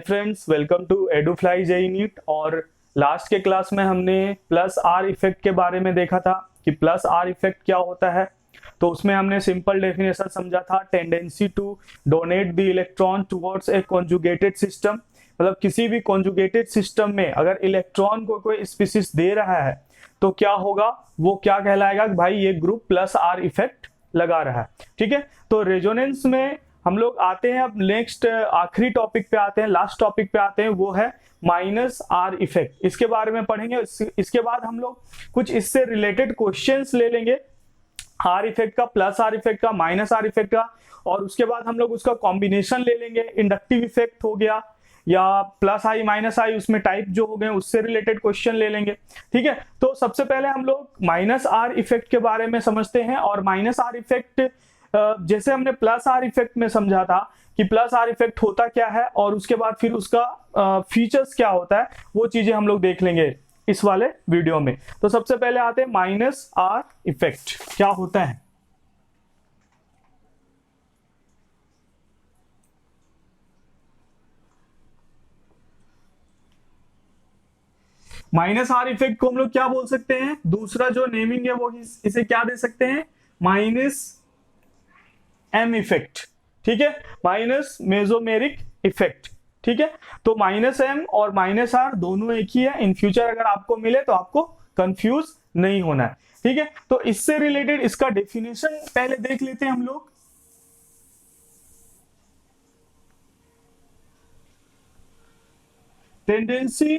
Friends, welcome to Edufly JEE NEET. और last के class में हमने प्लस आर इफेक्ट के बारे में देखा था कि प्लस आर इफेक्ट क्या होता है। तो उसमें हमने सिंपल डेफिनेशन समझा था, tendency to donate the electron towards a conjugated system. मतलब किसी भी कॉन्जुगेटेड सिस्टम में अगर इलेक्ट्रॉन को कोई स्पीसीज दे रहा है तो क्या होगा, वो क्या कहलाएगा कि भाई ये ग्रुप प्लस आर इफेक्ट लगा रहा है। ठीक है, तो रेजोनेंस में हम लोग आते हैं। अब नेक्स्ट आखिरी टॉपिक पे आते हैं, लास्ट टॉपिक पे आते हैं, वो है माइनस आर इफेक्ट। इसके बारे में पढ़ेंगे। इसके बाद हम लोग कुछ इससे रिलेटेड क्वेश्चंस ले लेंगे, आर इफेक्ट का, प्लस आर इफेक्ट का, माइनस आर इफेक्ट का। और उसके बाद हम लोग उसका कॉम्बिनेशन ले लेंगे, इंडक्टिव इफेक्ट हो गया या प्लस आई माइनस आई, उसमें टाइप जो हो गए उससे रिलेटेड क्वेश्चन ले लेंगे। ठीक है, तो सबसे पहले हम लोग माइनस आर इफेक्ट के बारे में समझते हैं। और माइनस आर इफेक्ट जैसे हमने प्लस आर इफेक्ट में समझा था कि प्लस आर इफेक्ट होता क्या है और उसके बाद फिर उसका फीचर्स क्या होता है, वो चीजें हम लोग देख लेंगे इस वाले वीडियो में। तो सबसे पहले आते हैं माइनस आर इफेक्ट क्या होता है। माइनस आर इफेक्ट को हम लोग क्या बोल सकते हैं, दूसरा जो नेमिंग है वो इसे क्या दे सकते हैं, माइनस एम इफेक्ट। ठीक है, माइनस मेसोमेरिक इफेक्ट। ठीक है, तो माइनस एम और माइनस आर दोनों एक ही है। इन फ्यूचर अगर आपको मिले तो आपको कंफ्यूज नहीं होना है। ठीक है, तो इससे रिलेटेड इसका डेफिनेशन पहले देख लेते हैं हम लोग। Tendency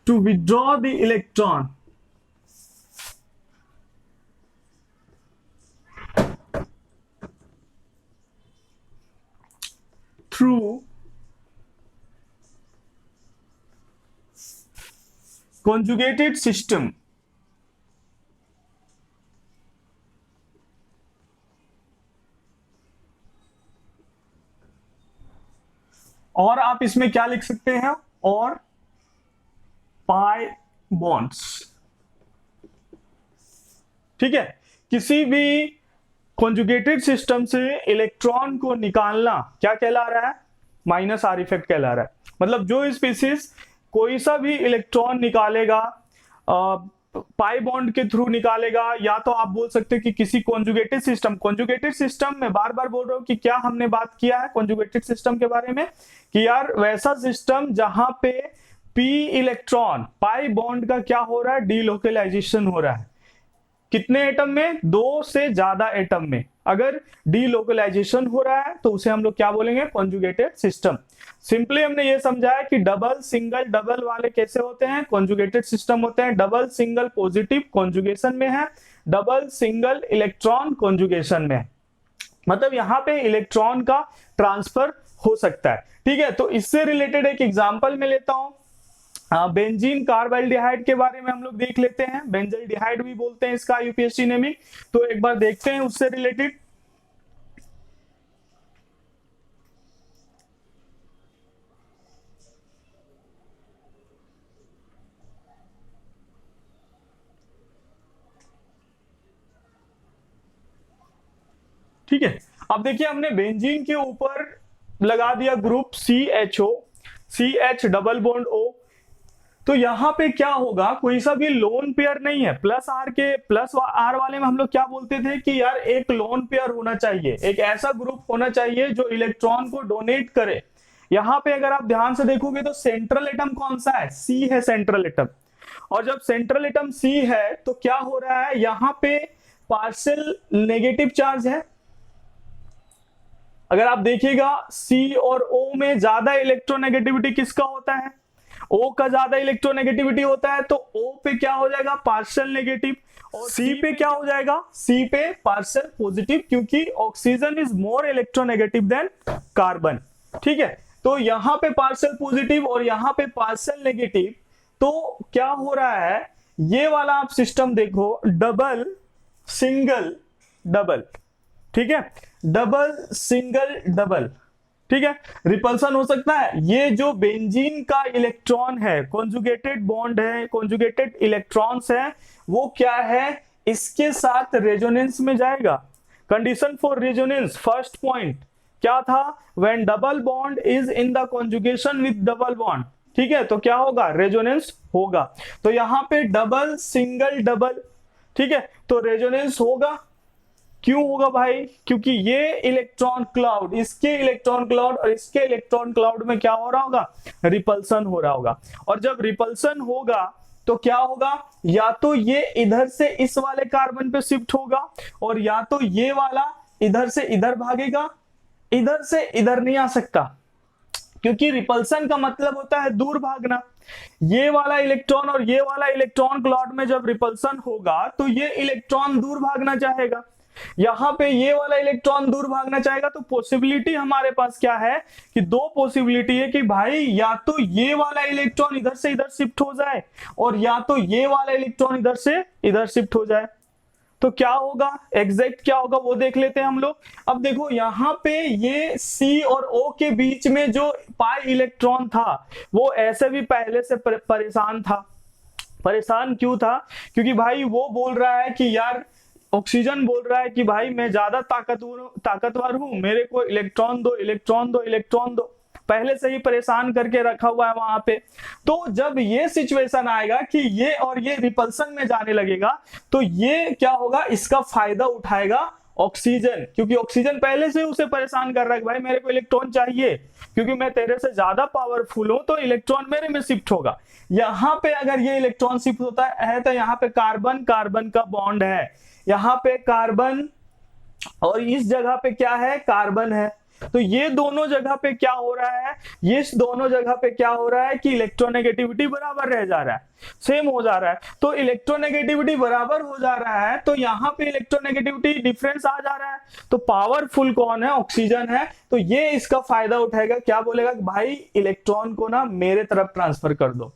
to withdraw the electron through conjugated system और आप इसमें क्या लिख सकते हैं, और पाई बॉन्ड्स। ठीक है, किसी भी कॉन्जुगेटेड सिस्टम से इलेक्ट्रॉन को निकालना क्या कहला रहा है, माइनस आर इफेक्ट कहला रहा है। मतलब जो स्पीसीज कोई सा भी इलेक्ट्रॉन निकालेगा पाई बॉन्ड के थ्रू निकालेगा, या तो आप बोल सकते हो कि किसी कॉन्जुगेटेड सिस्टम में, बार बार बोल रहा हूं कि क्या हमने बात किया है कॉन्जुगेटेड सिस्टम के बारे में, कि यार वैसा सिस्टम जहां पे पी इलेक्ट्रॉन पाई बॉन्ड का क्या हो रहा है, डीलोकलाइजेशन हो रहा है। कितने एटम में, दो से ज्यादा एटम में अगर डीलोकलाइजेशन हो रहा है तो उसे हम लोग क्या बोलेंगे, कॉन्जुगेटेड सिस्टम। सिंपली हमने ये समझा है कि डबल सिंगल डबल वाले कैसे होते हैं, कॉन्जुगेटेड सिस्टम होते हैं। डबल सिंगल पॉजिटिव कॉन्जुगेशन में है, डबल सिंगल इलेक्ट्रॉन कॉन्जुगेशन में है। मतलब यहां पे इलेक्ट्रॉन का ट्रांसफर हो सकता है। ठीक है, तो इससे रिलेटेड एक एग्जांपल मैं लेता हूं, बेंजीन कार्बाइल्डिहाइड के बारे में हम लोग देख लेते हैं। बेंजल्डिहाइड भी बोलते हैं इसका यूपीएससी नेमिंग। तो एक बार देखते हैं उससे रिलेटेड। ठीक है, अब देखिए हमने बेंजीन के ऊपर लगा दिया group CHO, CH double bond O। तो यहां पे क्या होगा, कोई सा भी लोन पेयर नहीं है। प्लस आर वाले में हम लोग क्या बोलते थे कि यार एक लोन पेयर होना चाहिए, एक ऐसा ग्रुप होना चाहिए जो इलेक्ट्रॉन को डोनेट करे। यहां पे अगर आप ध्यान से देखोगे तो सेंट्रल एटम कौन सा है, C है सेंट्रल एटम। और जब सेंट्रल एटम C है तो क्या हो रहा है, यहां पे पार्शियल नेगेटिव चार्ज है। अगर आप देखिएगा C और O में ज्यादा इलेक्ट्रोनेगेटिविटी किसका होता है, O का ज्यादा इलेक्ट्रोनेगेटिविटी होता है। तो O पे क्या हो जाएगा, पार्शियल नेगेटिव, और C पे क्या हो जाएगा, C पे पार्शियल पॉजिटिव, क्योंकि oxygen is more electronegative than carbon. ठीक है, तो यहां पे पार्शियल पॉजिटिव और यहां पे पार्शियल नेगेटिव। तो क्या हो रहा है, ये वाला आप सिस्टम देखो, डबल सिंगल डबल। ठीक है, डबल सिंगल डबल। ठीक है, रिपल्सन हो सकता है। ये जो बेंजीन का इलेक्ट्रॉन है, कॉन्जुगेटेड बॉन्ड है, कॉन्जुगेटेड इलेक्ट्रॉन्स है, वो क्या है, इसके साथ रेजोनेंस में जाएगा। Condition for resonance, first point क्या था, when double bond is in the conjugation with double bond, ठीक है, तो क्या होगा, रेजोनेंस होगा। तो यहां पे डबल सिंगल डबल, ठीक है, तो रेजोनेंस होगा। क्यों होगा भाई, क्योंकि ये इलेक्ट्रॉन क्लाउड, इसके इलेक्ट्रॉन क्लाउड और इसके इलेक्ट्रॉन क्लाउड में क्या हो रहा होगा, रिपल्सन हो रहा होगा। और जब रिपल्सन होगा तो क्या होगा, या तो ये इधर से इस वाले कार्बन पे शिफ्ट होगा, और या तो ये वाला इधर से इधर भागेगा, इधर से इधर नहीं आ सकता, क्योंकि रिपल्सन का मतलब होता है दूर भागना। ये वाला इलेक्ट्रॉन और ये वाला इलेक्ट्रॉन क्लाउड में जब रिपल्सन होगा तो ये इलेक्ट्रॉन दूर भागना चाहेगा, यहां पे ये वाला इलेक्ट्रॉन दूर भागना चाहेगा। तो पॉसिबिलिटी हमारे पास क्या है कि दो पॉसिबिलिटी है कि भाई या तो ये वाला इलेक्ट्रॉन इधर से इधर शिफ्ट हो जाए, और या तो ये वाला इलेक्ट्रॉन इधर से इधर शिफ्ट हो जाए। तो क्या होगा, एग्जैक्ट क्या होगा वो देख लेते हैं हम लोग। अब देखो यहां पे ये C और O के बीच में जो पाई इलेक्ट्रॉन था वो ऐसे भी पहले से परेशान था। परेशान क्यों था, क्योंकि भाई वो बोल रहा है कि यार, ऑक्सीजन बोल रहा है कि भाई मैं ज्यादा ताकतवर हूं, मेरे को इलेक्ट्रॉन दो, इलेक्ट्रॉन दो, इलेक्ट्रॉन दो, पहले से ही परेशान करके रखा हुआ है वहां पे। तो जब ये सिचुएशन आएगा कि ये और ये रिपल्सन में जाने लगेगा, तो ये क्या होगा, इसका फायदा उठाएगा ऑक्सीजन, क्योंकि ऑक्सीजन पहले से उसे परेशान कर रहा है कि भाई मेरे को इलेक्ट्रॉन चाहिए, क्योंकि मैं तेरे से ज्यादा पावरफुल हूं, तो इलेक्ट्रॉन मेरे में शिफ्ट होगा। यहां पे अगर ये इलेक्ट्रॉन शिफ्ट होता है तो यहाँ पे कार्बन कार्बन का बॉन्ड है, यहाँ पे कार्बन, और इस जगह पे क्या है, कार्बन है। तो ये दोनों जगह पे क्या हो रहा है, ये इस दोनों जगह पे क्या हो रहा है कि इलेक्ट्रोनेगेटिविटी बराबर रह जा रहा है, सेम हो जा रहा है। तो इलेक्ट्रोनेगेटिविटी बराबर हो जा रहा है, तो यहाँ पे इलेक्ट्रोनेगेटिविटी डिफरेंस आ जा रहा है। तो पावरफुल कौन है, ऑक्सीजन है। तो ये इसका फायदा उठाएगा, क्या बोलेगा कि भाई इलेक्ट्रॉन को ना मेरे तरफ ट्रांसफर कर दो,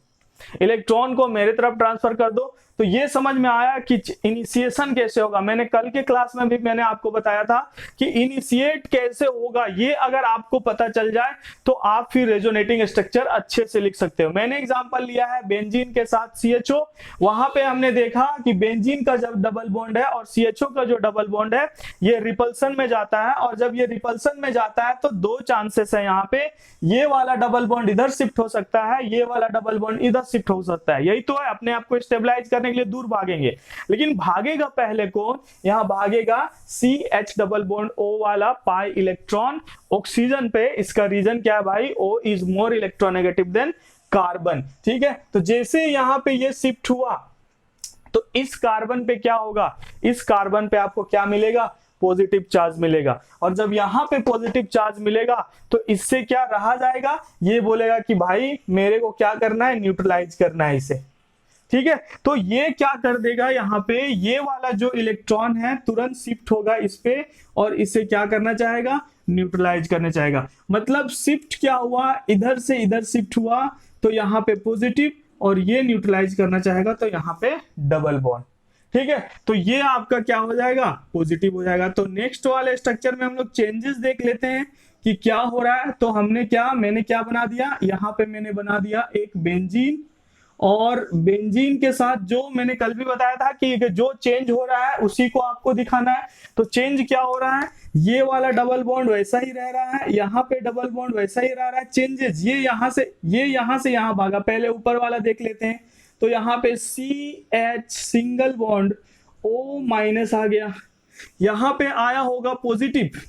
इलेक्ट्रॉन को मेरे तरफ ट्रांसफर कर दो। तो ये समझ में आया कि इनिशिएशन कैसे होगा। मैंने कल के क्लास में भी मैंने आपको बताया था कि इनिशिएट कैसे होगा, ये अगर आपको पता चल जाए तो आप फिर रेजोनेटिंग स्ट्रक्चर अच्छे से लिख सकते हो। मैंने एग्जांपल लिया है बेंजीन के साथ CHO, वहां पे हमने देखा कि बेंजीन का जब डबल बॉन्ड है और CHO का जो डबल बॉन्ड है ये रिपल्सन में जाता है, और जब ये रिपल्सन में जाता है तो दो चांसेस है यहाँ पे, ये वाला डबल बॉन्ड इधर शिफ्ट हो सकता है, ये वाला डबल बॉन्ड इधर शिफ्ट हो सकता है। यही तो है, अपने आप को स्टेबलाइज करने के लिए दूर भागेंगे, लेकिन भागेगा पहले कौन, यहां भागेगा CH डबल बॉन्ड O वाला पाई इलेक्ट्रॉन ऑक्सीजन पे। इसका रीजन क्या है भाई, O is more electronegative than carbon, ठीक है। तो जैसे यहां पे ये शिफ्ट हुआ तो इस कार्बन पे क्या होगा, इस कार्बन पे आपको क्या मिलेगा, पॉजिटिव चार्ज मिलेगा। और जब यहां पे पॉजिटिव चार्ज मिलेगा तो इससे क्या रहा जाएगा, ये बोलेगा कि भाई मेरे को क्या करना है, न्यूट्रलाइज करना है इसे, ठीक है। तो ये क्या कर देगा, यहाँ पे ये वाला जो इलेक्ट्रॉन है तुरंत शिफ्ट होगा इस पे, और इसे क्या करना चाहेगा, न्यूट्रलाइज करना चाहेगा। मतलब शिफ्ट क्या हुआ, इधर से इधर शिफ्ट हुआ, तो यहाँ पे पॉजिटिव, और ये न्यूट्रलाइज करना चाहेगा तो यहाँ पे डबल बॉन्ड, ठीक है। तो ये आपका क्या हो जाएगा, पॉजिटिव हो जाएगा। तो नेक्स्ट वाले स्ट्रक्चर में हम लोग चेंजेस देख लेते हैं कि क्या हो रहा है। तो मैंने क्या बना दिया, यहाँ पे मैंने बना दिया एक बेंजीन, और बेंजीन के साथ जो मैंने कल भी बताया था कि जो चेंज हो रहा है उसी को आपको दिखाना है। तो चेंज क्या हो रहा है, ये वाला डबल बॉन्ड वैसा ही रह रहा है, यहाँ पे डबल बॉन्ड वैसा ही रह रहा है। चेंजेस ये यहाँ से यहाँ भागा, पहले ऊपर वाला देख लेते हैं। तो यहाँ पे CH single bond O minus आ गया, यहाँ पे आया होगा पॉजिटिव,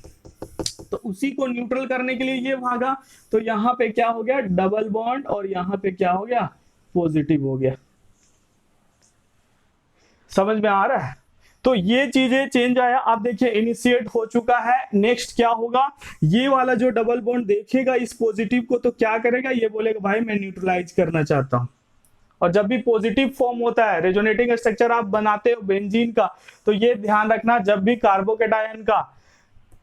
तो उसी को न्यूट्रल करने के लिए ये भागा, तो यहाँ पे क्या हो गया, डबल बॉन्ड, और यहाँ पे क्या हो गया, पॉजिटिव हो गया। समझ में आ रहा है। तो ये चीजें चेंज आया। आप देखिए इनिशिएट हो चुका है। नेक्स्ट क्या होगा, ये वाला जो डबल बॉन्ड देखेगा इस पॉजिटिव को तो क्या करेगा, ये बोलेगा भाई मैं न्यूट्रलाइज करना चाहता हूं। और जब भी पॉजिटिव फॉर्म होता है, रेजोनेटिंग स्ट्रक्चर आप बनाते हो बेंजीन का, तो ये ध्यान रखना जब भी कार्बोकेटायन का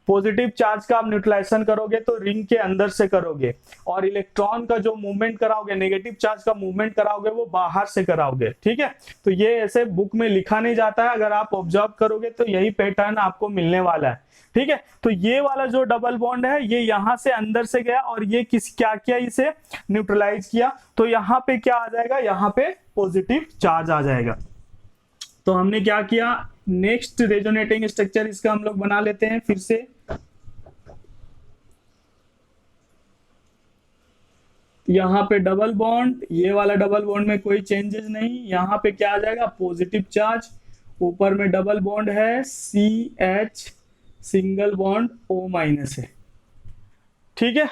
पॉजिटिव चार्ज का आप न्यूट्रलाइजेशन करोगे तो रिंग के अंदर से करोगे, और इलेक्ट्रॉन का जो मूवमेंट कराओगे, नेगेटिव चार्ज का मूवमेंट कराओगे, वो बाहर से कराओगे, ठीक है। तो ये ऐसे बुक में लिखा नहीं जाता है, अगर आप ऑब्जर्व करोगे तो यही पैटर्न आपको मिलने वाला है, ठीक है। तो ये वाला जो डबल बॉन्ड है ये यहां से अंदर से गया, और ये क्या किया, इसे न्यूट्रलाइज किया। तो यहाँ पे क्या आ जाएगा, यहाँ पे पॉजिटिव चार्ज आ जाएगा। तो हमने क्या किया, नेक्स्ट रेजोनेटिंग स्ट्रक्चर इसका हम लोग बना लेते हैं फिर से। यहाँ पे डबल बॉन्ड, ये वाला डबल बॉन्ड में कोई चेंजेस नहीं, यहाँ पे क्या आ जाएगा पॉजिटिव चार्ज, ऊपर में डबल बॉन्ड है CH सिंगल बॉन्ड O- है। ठीक है,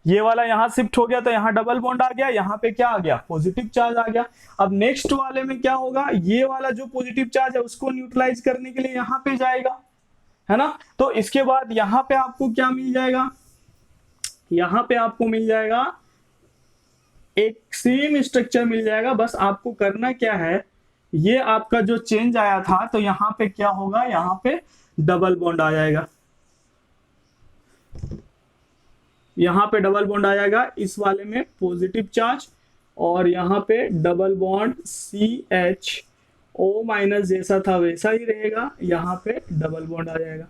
ये वाला यहाँ शिफ्ट हो गया तो यहाँ डबल बॉन्ड आ गया, यहाँ पे क्या आ गया पॉजिटिव चार्ज आ गया। अब नेक्स्ट वाले में क्या होगा, ये वाला जो पॉजिटिव चार्ज है उसको न्यूट्रलाइज करने के लिए यहाँ पे जाएगा, है ना। तो इसके बाद यहाँ पे आपको क्या मिल जाएगा, यहाँ पे आपको मिल जाएगा एक सेम स्ट्रक्चर मिल जाएगा। बस आपको करना क्या है, ये आपका जो चेंज आया था तो यहाँ पे क्या होगा, यहाँ पे डबल बॉन्ड आ जाएगा, यहाँ पे डबल बॉन्ड आ जाएगा, इस वाले में पॉजिटिव चार्ज और यहाँ पे डबल बॉन्ड CHO- जैसा था वैसा ही रहेगा, यहाँ पे डबल बॉन्ड आ जाएगा।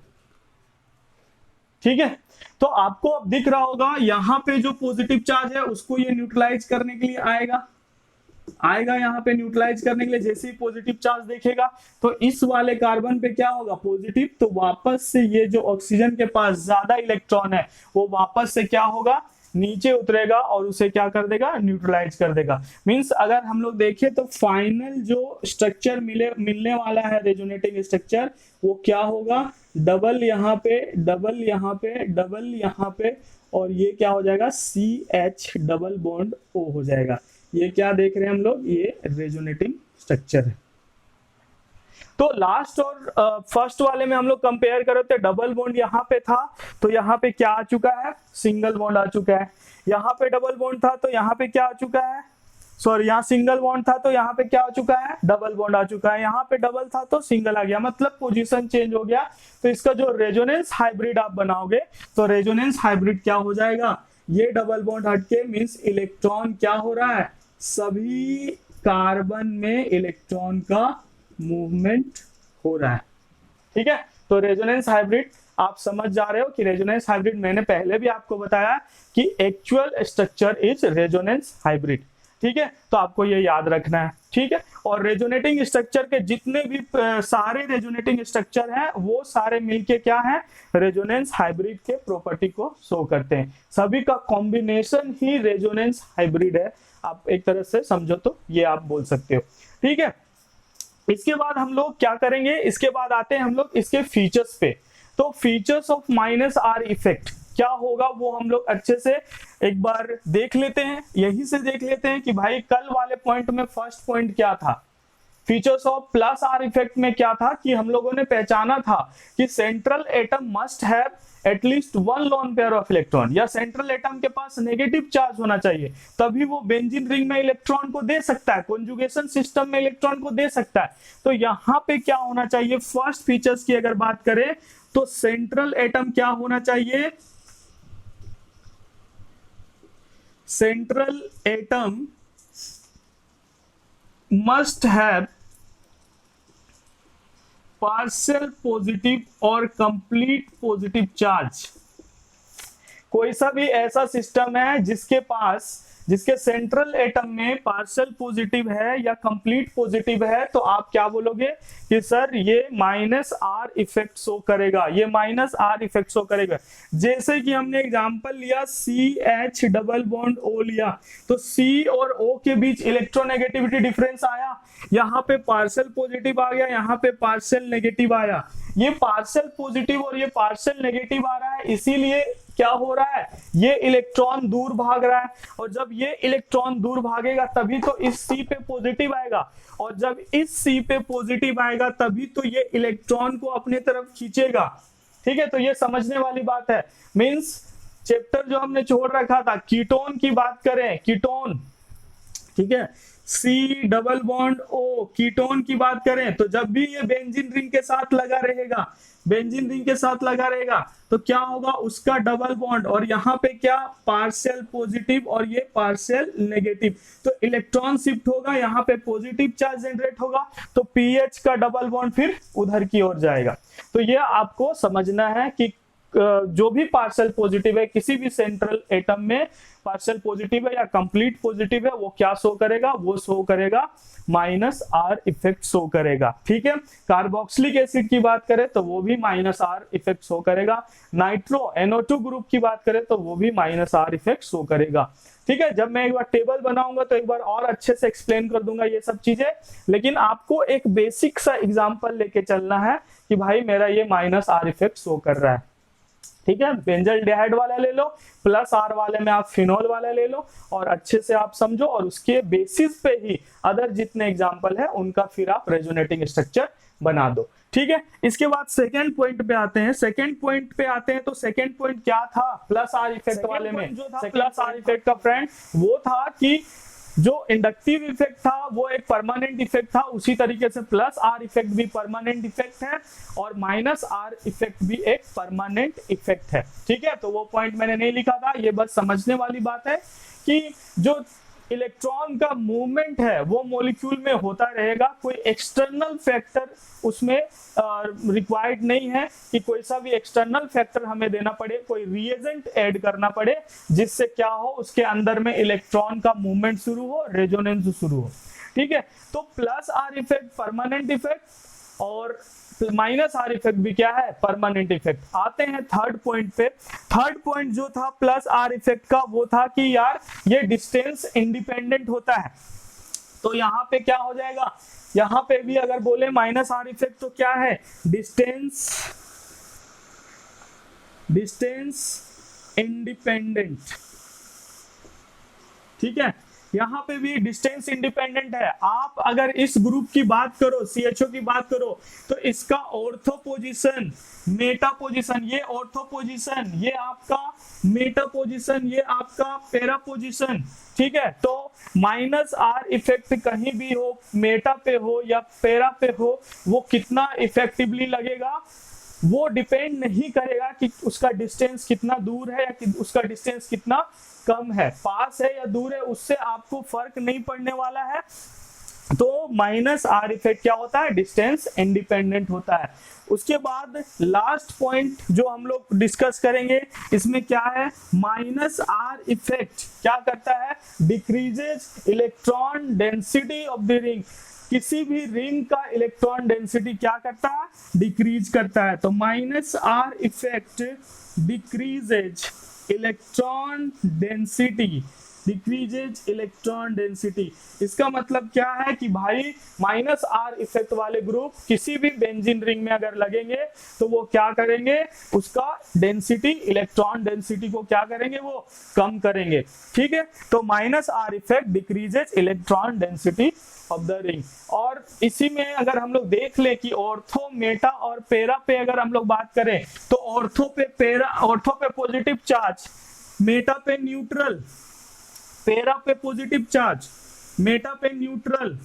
ठीक है, तो आपको अब दिख रहा होगा यहाँ पे जो पॉजिटिव चार्ज है उसको ये न्यूट्रलाइज करने के लिए आएगा यहाँ पे न्यूट्रलाइज करने के लिए। जैसे ही पॉजिटिव चार्ज देखेगा तो इस वाले कार्बन पे क्या होगा पॉजिटिव, तो वापस से ये जो ऑक्सीजन के पास ज्यादा इलेक्ट्रॉन है वो वापस से क्या होगा नीचे उतरेगा और उसे क्या कर देगा न्यूट्रलाइज कर देगा। मींस अगर हम लोग देखें तो फाइनल जो स्ट्रक्चर मिलने वाला है रेजोनेटिंग स्ट्रक्चर वो क्या होगा, डबल यहाँ पे डबल यहाँ पे डबल यहाँ पे और ये क्या हो जाएगा CH डबल बॉन्ड O हो जाएगा। ये क्या देख रहे हैं हम लोग, ये रेजोनेटिंग स्ट्रक्चर है। तो लास्ट और फर्स्ट वाले में हम लोग कंपेयर करें तो डबल बॉन्ड यहाँ पे था तो यहाँ पे क्या आ चुका है, सिंगल बॉन्ड आ चुका है। यहाँ पे डबल बॉन्ड था तो यहाँ पे क्या आ चुका है, सॉरी यहाँ सिंगल बॉन्ड था तो यहाँ पे क्या आ चुका है, डबल बॉन्ड आ चुका है। यहाँ पे डबल था तो सिंगल आ गया, मतलब पोजीशन चेंज हो गया। तो इसका जो रेजोनेंस हाइब्रिड आप बनाओगे तो रेजोनेंस हाइब्रिड क्या हो जाएगा, ये डबल बॉन्ड हटके मींस इलेक्ट्रॉन क्या हो रहा है, सभी कार्बन में इलेक्ट्रॉन का मूवमेंट हो रहा है। ठीक है, तो रेजोनेंस हाइब्रिड आप समझ जा रहे हो कि रेजोनेंस हाइब्रिड मैंने पहले भी आपको बताया कि actual structure is resonance hybrid. ठीक है, तो आपको ये याद रखना है। ठीक है, और रेजोनेटिंग स्ट्रक्चर के जितने भी सारे रेजोनेटिंग स्ट्रक्चर हैं वो सारे मिलके क्या है, रेजोनेंस हाइब्रिड के प्रॉपर्टी को शो करते हैं। सभी का कॉम्बिनेशन ही रेजोनेंस हाइब्रिड है, आप एक तरह से समझो तो ये आप बोल सकते हो। ठीक है, इसके बाद हम लोग क्या करेंगे, इसके बाद आते हैं हम लोग इसके फीचर्स पे। तो फीचर्स ऑफ -R इफेक्ट क्या होगा वो हम लोग अच्छे से एक बार देख लेते हैं, यहीं से देख लेते हैं कि भाई कल वाले पॉइंट में फर्स्ट पॉइंट क्या था, फीचर्स ऑफ +R इफेक्ट में क्या था कि हम लोगों ने पहचाना था कि central atom must have at least 1 lone pair of electron, या सेंट्रल एटम के पास नेगेटिव चार्ज होना चाहिए तभी वो बेंजीन रिंग में इलेक्ट्रॉन को दे सकता है, कॉन्जुगेशन सिस्टम में इलेक्ट्रॉन को दे सकता है। तो यहाँ पे क्या होना चाहिए, फर्स्ट फीचर्स की अगर बात करें तो सेंट्रल एटम क्या होना चाहिए, central atom must have partial positive और कंप्लीट पॉजिटिव चार्ज। कोई सा भी ऐसा सिस्टम है जिसके सेंट्रल एटम में पार्शियल पॉजिटिव है या कंप्लीट पॉजिटिव है तो आप क्या बोलोगे कि सर ये -R इफेक्ट शो करेगा, ये -R इफेक्ट शो करेगा। जैसे कि हमने एग्जांपल लिया CH डबल बॉन्ड O लिया तो C और O के बीच इलेक्ट्रोनेगेटिविटी डिफरेंस आया, यहाँ पे पार्शियल पॉजिटिव आ गया, यहाँ पे पार्शियल नेगेटिव आया। ये पार्शियल पॉजिटिव और ये पार्शियल नेगेटिव आ रहा है, इसीलिए क्या हो रहा है, ये इलेक्ट्रॉन दूर भाग रहा है, और जब ये इलेक्ट्रॉन दूर भागेगा तभी तो इस C पे पॉजिटिव आएगा, और जब इस C पे पॉजिटिव आएगा तभी तो ये इलेक्ट्रॉन को अपने तरफ खींचेगा। ठीक है, तो ये समझने वाली बात है। मींस चैप्टर जो हमने छोड़ रखा था कीटोन की बात करें, कीटोन, ठीक है, C double bond O ketone की बात करें तो जब भी ये बेंजीन रिंग के साथ लगा रहेगा, बेंजीन रिंग के साथ लगा रहेगा तो क्या होगा, उसका डबल बॉन्ड और यहाँ पे क्या पार्शियल पॉजिटिव और ये पार्शियल नेगेटिव, तो इलेक्ट्रॉन शिफ्ट होगा, यहाँ पे पॉजिटिव चार्ज जनरेट होगा तो पीएच का डबल बॉन्ड फिर उधर की ओर जाएगा। तो ये आपको समझना है कि जो भी पार्शियल पॉजिटिव है किसी भी सेंट्रल एटम में पार्शियल पॉजिटिव है या कंप्लीट पॉजिटिव है, वो क्या शो करेगा, वो शो करेगा माइनस आर इफेक्ट शो करेगा। ठीक है, कार्बोक्सिलिक एसिड की बात करें तो वो भी माइनस आर इफेक्ट शो करेगा। नाइट्रो NO2 ग्रुप की बात करें तो वो भी माइनस आर इफेक्ट शो करेगा। ठीक है, जब मैं एक बार टेबल बनाऊंगा तो एक बार और अच्छे से एक्सप्लेन कर दूंगा ये सब चीजें, लेकिन आपको एक बेसिक सा एग्जांपल लेके चलना है कि भाई मेरा ये माइनस आर इफेक्ट शो कर रहा है। ठीक है, बेंजल्डिहाइड वाला ले लो, प्लस आर वाले में आप फिनोल वाला ले लो और अच्छे से आप समझो, और उसके बेसिस पे ही अदर जितने एग्जांपल है उनका फिर आप रेजोनेटिंग स्ट्रक्चर बना दो। ठीक है, इसके बाद सेकंड पॉइंट पे आते हैं। तो सेकंड पॉइंट क्या था प्लस आर इफेक्ट वाले में? जो था प्लस आर इफेक्ट का फ्रेंड, वो था कि जो इंडक्टिव इफेक्ट था वो एक परमानेंट इफेक्ट था, उसी तरीके से प्लस आर इफेक्ट भी परमानेंट इफेक्ट है और माइनस आर इफेक्ट भी एक परमानेंट इफेक्ट है। ठीक है, तो वो पॉइंट मैंने नहीं लिखा था, ये बस समझने वाली बात है कि जो इलेक्ट्रॉन का मूवमेंट है वो मॉलिक्यूल में होता रहेगा, कोई एक्सटर्नल फैक्टर उसमें रिक्वायर्ड नहीं है कि कोई सा भी एक्सटर्नल फैक्टर हमें देना पड़े, कोई रिएजेंट ऐड करना पड़े जिससे क्या हो, उसके अंदर में इलेक्ट्रॉन का मूवमेंट शुरू हो, रेजोनेंस शुरू हो। ठीक है, तो plus are effect permanent effect और माइनस आर इफेक्ट भी क्या है, परमानेंट इफेक्ट। आते हैं थर्ड पॉइंट पे। थर्ड पॉइंट जो था प्लस आर इफेक्ट का वो था कि यार ये डिस्टेंस इंडिपेंडेंट होता है। तो यहाँ पे क्या हो जाएगा, यहाँ पे भी अगर बोले माइनस आर इफेक्ट तो क्या है, डिस्टेंस इंडिपेंडेंट। ठीक है, यहाँ पे भी डिस्टेंस इंडिपेंडेंट है। आप अगर इस ग्रुप की बात करो, CHO की बात करो, तो इसका ऑर्थो पोजीशन, मेटा पोजीशन, ये ऑर्थो पोजीशन, ये आपका मेटा पोजीशन, ये आपका पैरा पोजीशन। ठीक है, तो माइनस आर इफेक्ट कहीं भी हो, मेटा पे हो या पैरा पे हो, वो कितना इफेक्टिवली लगेगा वो डिपेंड नहीं करेगा कि उसका डिस्टेंस कितना दूर है या कि उसका डिस्टेंस कितना कम है, पास है या दूर है, उससे आपको फर्क नहीं पड़ने वाला है। तो माइनस आर इफेक्ट क्या होता है, डिस्टेंस इंडिपेंडेंट होता है। उसके बाद लास्ट पॉइंट जो हम लोग डिस्कस करेंगे इसमें क्या है, माइनस आर इफेक्ट क्या करता है, decreases electron density of the ring. किसी भी रिंग का इलेक्ट्रॉन डेंसिटी क्या करता है, डिक्रीज करता है। तो minus R effect decreases electron density, इसका मतलब क्या है कि भाई माइनस आर इफेक्ट वाले ग्रुप किसी भी बेंजीन रिंग में अगर लगेंगे तो वो क्या करेंगे, उसका डेंसिटी, इलेक्ट्रॉन डेंसिटी को क्या करेंगे, वो कम करेंगे। ठीक है, तो minus R effect decreases electron density of the ring. और इसी में अगर हम लोग देख ले कि ऑर्थो, मेटा और पैरा पे अगर हम लोग बात करें तो ऑर्थो पे पॉजिटिव चार्ज, मेटा पे न्यूट्रल, पैरा पे पॉजिटिव चार्ज, मेटा पे न्यूट्रल,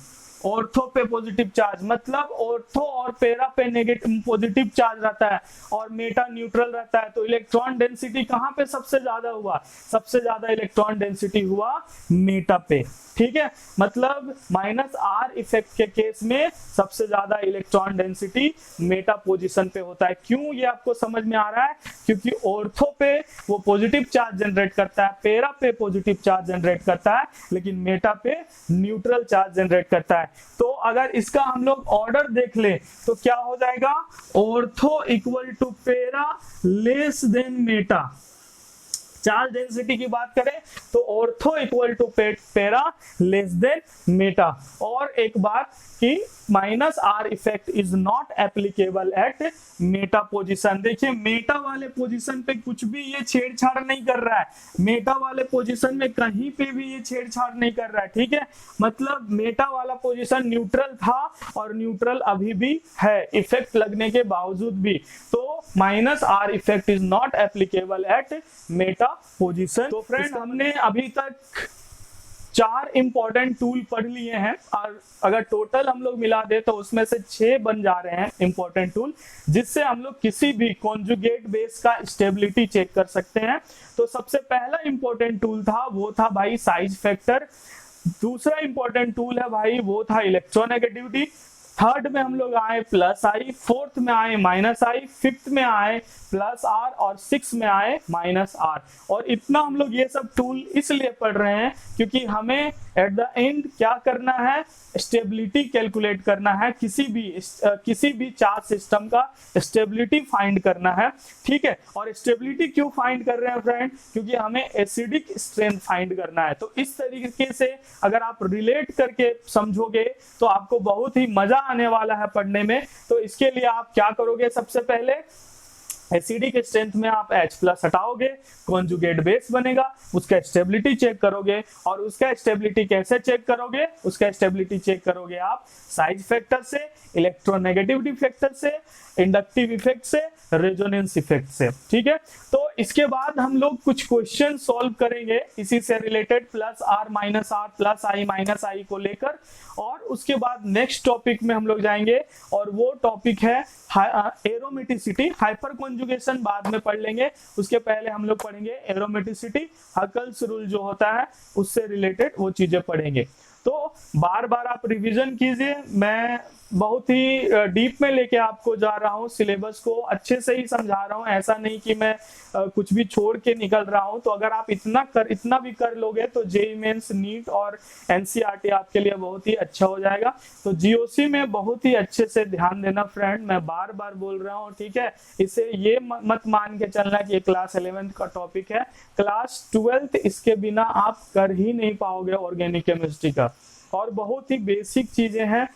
ऑर्थो पे पॉजिटिव चार्ज, मतलब ऑर्थो और पैरा पे नेगेटिव पॉजिटिव चार्ज रहता है और मेटा न्यूट्रल रहता है। तो इलेक्ट्रॉन डेंसिटी कहां पे सबसे ज्यादा हुआ, सबसे ज्यादा इलेक्ट्रॉन डेंसिटी हुआ मेटा पे। ठीक है, मतलब माइनस आर इफेक्ट के केस में सबसे ज्यादा इलेक्ट्रॉन डेंसिटी मेटा पोजीशन पे होता है। क्यों, ये आपको समझ में आ रहा है, क्योंकि ऑर्थो पे वो पॉजिटिव चार्ज जनरेट करता है, पैरा पे पॉजिटिव चार्ज जनरेट करता है, लेकिन मेटा पे न्यूट्रल चार्ज जनरेट करता है। तो अगर इसका हम लोग ऑर्डर देख ले तो क्या हो जाएगा, ortho equal to para less than meta. Charge density की बात करें तो ortho equal to para less than meta. और एक बात कि minus R effect is not applicable at meta position. देखिए मेटा वाले पोजीशन पे कुछ भी ये छेड़छाड़ नहीं कर रहा है, मेटा वाले पोजीशन में कहीं पे भी ये छेड़छाड़ नहीं कर रहा है। ठीक है, मतलब मेटा वाला पोजीशन न्यूट्रल था और न्यूट्रल अभी भी है इफेक्ट लगने के बावजूद भी। तो minus R effect is not applicable at meta position. तो फ्रेंड हमने अभी तक 4 इंपॉर्टेंट टूल पढ़ लिए हैं और अगर टोटल हम लोग मिला दे तो उसमें से 6 बन जा रहे हैं इंपॉर्टेंट टूल, जिससे हम लोग किसी भी कॉन्जुगेट बेस का स्टेबिलिटी चेक कर सकते हैं। तो सबसे पहला इंपॉर्टेंट टूल था वो था भाई साइज फैक्टर। दूसरा इंपॉर्टेंट टूल है भाई वो था इलेक्ट्रोनेगेटिविटी। थर्ड में हम लोग आए प्लस आई, फोर्थ में आए माइनस आई, फिफ्थ में आए प्लस आर और सिक्स में आए माइनस आर। और इतना हम लोग ये सब टूल इसलिए पढ़ रहे हैं क्योंकि हमें एट द एंड क्या करना है, स्टेबिलिटी कैलकुलेट करना है, किसी भी चार्ज सिस्टम का स्टेबिलिटी फाइंड करना है, ठीक है। और स्टेबिलिटी क्यों फाइंड कर रहे हैं फ्रेंड, क्योंकि हमें एसिडिक स्ट्रेंथ फाइंड करना है। तो इस तरीके से अगर आप रिलेट करके समझोगे तो आपको बहुत ही मजा आने वाला है पढ़ने में। तो इसके लिए आप क्या करोगे, सबसे पहले एसिडिक स्ट्रेंथ में आप H प्लस हटाओगे, कॉन्जुगेट बेस बनेगा, उसका स्टेबिलिटी चेक करोगे। और उसका स्टेबिलिटी कैसे चेक करोगे, उसका स्टेबिलिटी चेक करोगे आप साइज फैक्टर से, इलेक्ट्रोनेगेटिविटी फैक्टर से, इंडक्टिव इफेक्ट से, रेजोनेंस इफेक्ट से, ठीक है। तो इसके बाद हम लोग कुछ क्वेश्चन सॉल्व करेंगे इसी से related, plus R minus R plus I minus I को लेकर। और उसके बाद नेक्स्ट टॉपिक में हम लोग जाएंगे और वो टॉपिक है एरोमेटिसिटी। हाइपर कॉन्जुगेशन बाद में पढ़ लेंगे, उसके पहले हम लोग पढ़ेंगे एरोमेटिसिटी, हकल्स रूल जो होता है उससे रिलेटेड वो चीजें पढ़ेंगे। तो बार बार आप रिवीजन कीजिए, मैं बहुत ही डीप में लेके आपको जा रहा हूँ, सिलेबस को अच्छे से ही समझा रहा हूँ, ऐसा नहीं कि मैं कुछ भी छोड़ के निकल रहा हूँ। तो अगर आप इतना भी कर लोगे तो जेईई मेंस, नीट और एनसीईआरटी आपके लिए बहुत ही अच्छा हो जाएगा। तो जीओसी में बहुत ही अच्छे से ध्यान देना फ्रेंड, मैं बार बार बोल रहा हूँ, ठीक है। इसे ये मत मान के चलना कि ये क्लास 11th का टॉपिक है, क्लास 12th इसके बिना आप कर ही नहीं पाओगे ऑर्गेनिक केमिस्ट्री का। और बहुत ही बेसिक चीजें हैं,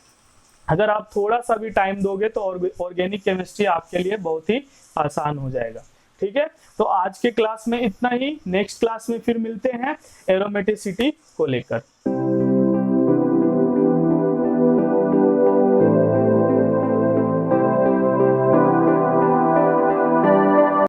अगर आप थोड़ा सा भी टाइम दोगे तो ऑर्गेनिक केमिस्ट्री आपके लिए बहुत ही आसान हो जाएगा, ठीक है। तो आज के क्लास में इतना ही, नेक्स्ट क्लास में फिर मिलते हैं एरोमेटिसिटी को लेकर।